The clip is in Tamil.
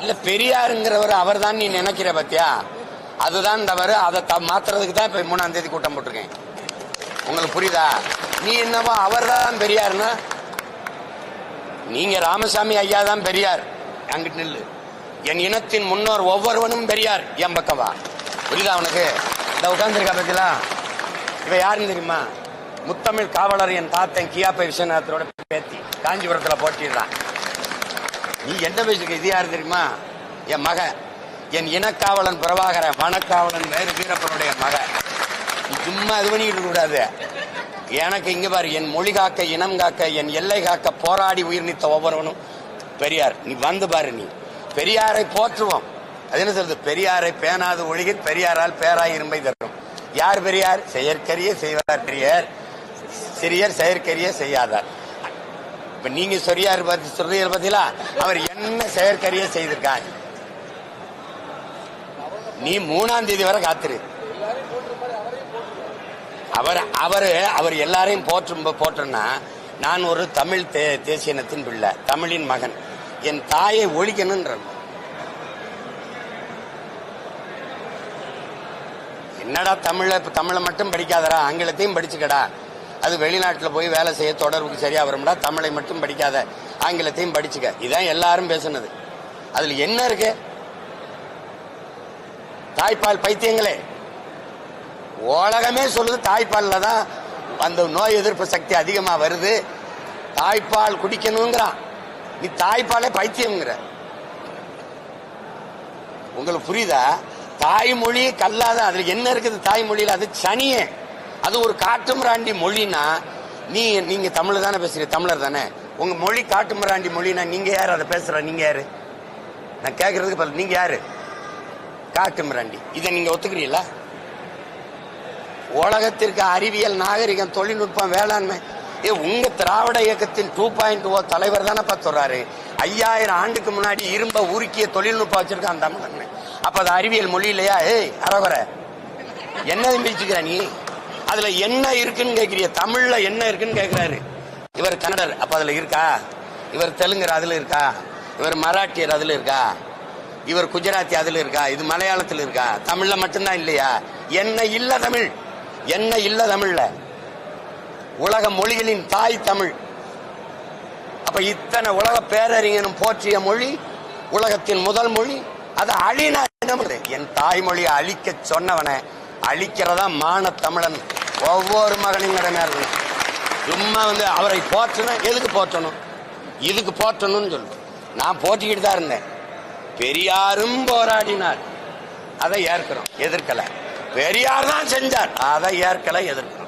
இல்ல பெரியாருங்கிறவர் அவர் தான் நீ நினைக்கிற பத்தியா, அதுதான் தவறு. அதை மாத்துறதுக்கு தான் இப்ப 3ஆம் தேதி கூட்டம் போட்டிருக்கேன். உங்களுக்கு புரியுதா? நீ என்னவோ அவர் தான் பெரியாருன்னா, நீங்க ராமசாமி ஐயா தான் பெரியார், அங்கிட்டு நில்லு. என் இனத்தின் முன்னோர் ஒவ்வொருவனும் பெரியார், என் பக்கவா. புரியுதா உனக்கு? இந்த உட்கார்ந்துருக்கா பத்தியா, இவ யாருன்னு தெரியுமா? முத்தமிழ் காவலர் என் தாத்தன் கியாப்பை விஸ்வநாதரோட பேத்தி, காஞ்சிபுரத்துல போட்டிடுறான். நீ என்ன பேசிருக்க? இது யாரு தெரியுமா? என் மக, என் இனக்காவலன் பிரபாகர, வனக்காவலன் வேறு வீரப்பனுடைய மக. சும்மா இது பண்ணிட்டு கூடாது. எனக்கு இங்க பாரு, என் மொழி காக்க, இனம் காக்க, என் எல்லை காக்க போராடி உயிர் நீத்த ஒவ்வொருவனும் பெரியார். நீ வந்து பாரு, நீ பெரியாரை போற்றுவோம். அது என்ன சொல்றது? பெரியாரை பேணாது ஒழுகில் பெரியாரால் பேராய் இரும்பை தரும். யார் பெரியார்? செயற்கரிய செய்வார் பெரியார், சிறியர் செயற்கரிய செய்யாதார். இப்ப நீங்க சொரியார் சொல்றீங்க பத்திலா, அவர் என்ன செயற்கரிய செய்திருக்காங்க. நீ 3ஆம் தேதி வரை காத்துரு. அவர் எல்லாரையும் போற்றுன்னா, நான் ஒரு தமிழ் தேசிய இனத்தின் பிள்ளை, தமிழின் மகன், என் தாயை ஒழிக்கணும்ன்ற. என்னடா தமிழை மட்டும் படிக்காதடா, ஆங்கிலத்தையும் படிச்சுக்கடா. அது வெளிநாட்டில் போய் வேலை செய்ய தொடர்புக்கு சரியா வரும்டா. தமிழை மட்டும் படிக்காத, ஆங்கிலத்தையும் படிச்சுக்க. இதான் எல்லாரும் பேசுனது. அதுல என்ன இருக்கு? தாய்ப்பால் பைத்தியங்களே, உலகமே சொல்லுது தாய்ப்பால்ல தான் அந்த நோய் எதிர்ப்பு சக்தி அதிகமா வருது, தாய்ப்பால் குடிக்கணுங்கிறான். நீ தாய்ப்பாலே பைத்தியம்ங்கிற. உங்களுக்கு புரியுதா? தாய்மொழி கல்லாத, அதுல என்ன இருக்குது தாய்மொழியில? அது சனியே. அது ஒரு காட்டுமிராண்டி மொழினா, நீங்க தமிழ் தானே பேசுறீங்க, தமிழர் தானே. உங்க மொழி காட்டுமிராண்டி மொழினா நீங்க யாரு அதை பேசுற? நீங்க யாரு? நான் கேட்கறதுக்கு நீங்க யாரு? காட்டுமிராண்டி. இதை நீங்க ஒத்துக்கிறீங்களா? உலகத்திற்கு அறிவியல், நாகரிகம், தொழில்நுட்பம், வேளாண்மை, உங்க திராவிட இயக்கத்தின் 2.0 தலைவர் தானே சொல்றாரு. 5000 ஆண்டுக்கு முன்னாடி இரும்ப உருக்கிய தொழில்நுட்பம் வச்சிருக்கான் தமிழன். அப்ப அது அறிவியல் மொழி இல்லையா? அரவர என்ன பிரிச்சுக்கிற நீ? அதுல என்ன இருக்குன்னு கேட்கிறிய? தமிழ்ல என்ன இருக்குன்னு கேட்கிறாரு. இவர் கன்னடர், அப்ப அதுல இருக்கா? இவர் தெலுங்கர், அதுல இருக்கா? இவர் மராட்டியர், அதுல இருக்கா? இவர் குஜராத்தி, அதுல இருக்கா? இது மலையாளத்தில் இருக்கா? தமிழ்ல மட்டும்தான் இல்லையா? என்ன இல்ல தமிழ்? என்ன இல்ல தமிழ்ல? உலக மொழிகளின் தாய் தமிழ். அப்ப இத்தனை உலக பேரறிஞனும் போற்றிய மொழி, உலகத்தின் முதல் மொழி. அதை அழினா என்ன? என் தாய்மொழியை அழிக்க சொன்னவனை அழிக்கிறதா மான தமிழன் ஒவ்வொரு மகனின் கடமையா இருக்கணும். சும்மா அவரை போற்றணும். எதுக்கு போற்றணும்? இதுக்கு போற்றணும்னு சொல்லு. நான் போட்டிக்கிட்டு தான் இருந்தேன். பெரியாரும் போராடினார், அதை ஏற்கிறோம், எதிர்க்கல. பெரியார் தான் செஞ்சார், அதை ஏற்கல, எதிர்க்கிறோம்.